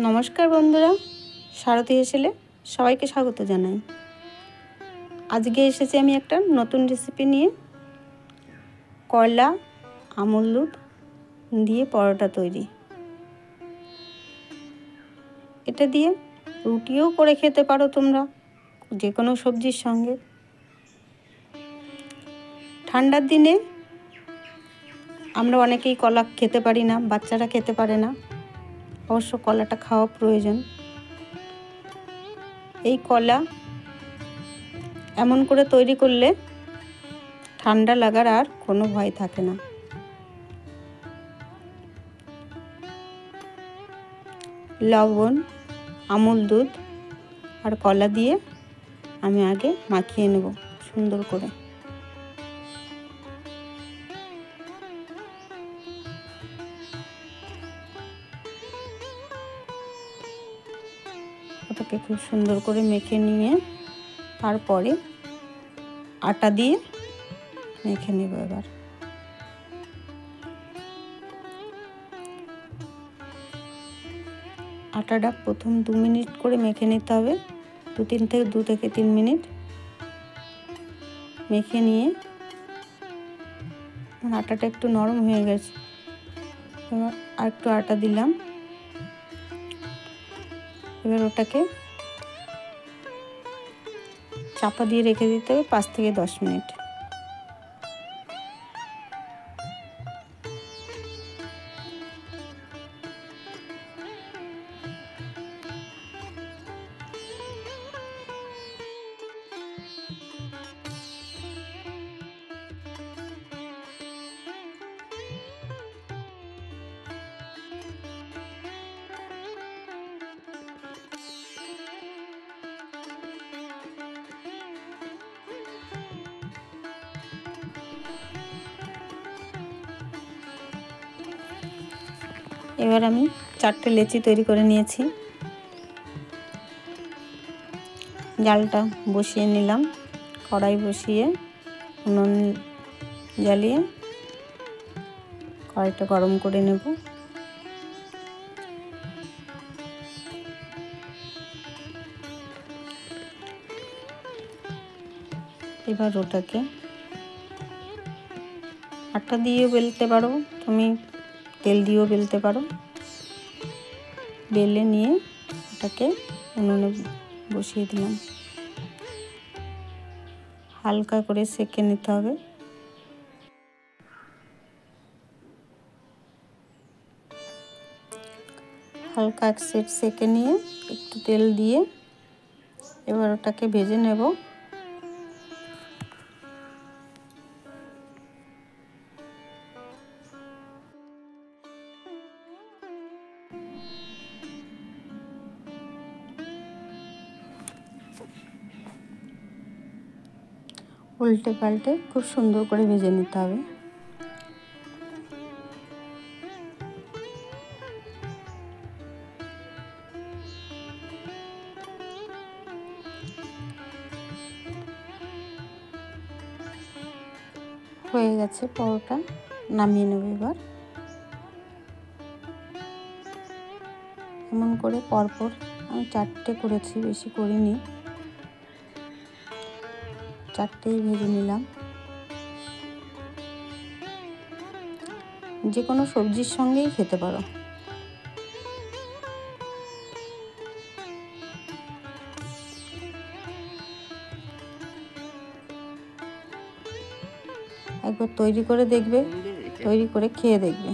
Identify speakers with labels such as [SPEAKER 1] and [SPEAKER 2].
[SPEAKER 1] নমস্কার বন্ধুরা, সারথি হেসেলে সবাইকে স্বাগত জানাই। আজকে এসেছি আমি একটা নতুন রেসিপি নিয়ে। কয়লা আমুল দুধ দিয়ে পরোটা তৈরি। এটা দিয়ে রুটিও করে খেতে পারো তোমরা, যে কোনো সবজির সঙ্গে। ঠান্ডার দিনে আমরা অনেকেই কলা খেতে পারি না, বাচ্চারা খেতে পারে না। অবশ্য কলাটা খাওয়া প্রয়োজন। এই কলা এমন করে তৈরি করলে ঠান্ডা লাগার আর কোনো ভয় থাকে না। লবণ, আমুল দুধ আর কলা দিয়ে আমি আগে মাখিয়ে নেব সুন্দর করে। ওটাকে খুব সুন্দর করে মেখে নিয়ে তারপরে আটা দিয়ে মেখে নেব। এবার আটাটা প্রথম 2 মিনিট করে মেখে নিতে হবে। 2 থেকে 3 মিনিট মেখে নিয়ে আটাটা একটু নরম হয়ে গেছে। এবার আর একটু আটা দিলাম। এবার ওটাকে চাপা দিয়ে রেখে দিতে হবে 5 থেকে 10 মিনিট। এবার আমি 4টে লেচি তৈরি করে নিয়েছি। জালটা বসিয়ে নিলাম। কড়াই বসিয়ে উনুন জ্বালিয়ে কড়াইটা গরম করে নেব। এবার ওটাকে আটা দিয়েও বেলতে পারো, তুমি তেল দিয়েও বেলতে পারো। বেলে নিয়ে ওটাকে উনুনে বসিয়ে দিলাম। হালকা করে সেঁকে নিতে হবে। হালকা এক সাইড সেঁকে নিয়ে একটু তেল দিয়ে এবার ওটাকে ভেজে নেব। উল্টে পাল্টে খুব সুন্দর করে ভেজে নিতে হবে। হয়ে গেছে পরোটা, নামিয়ে নেব। এবার এমন করে পরপর আমি 4টে করেছি, বেশি করিনি। 4টেই ভেজে নিলাম। যে কোনো সবজির সঙ্গেই খেতে পারো। একবার তৈরি করে দেখবে, তৈরি করে খেয়ে দেখবে।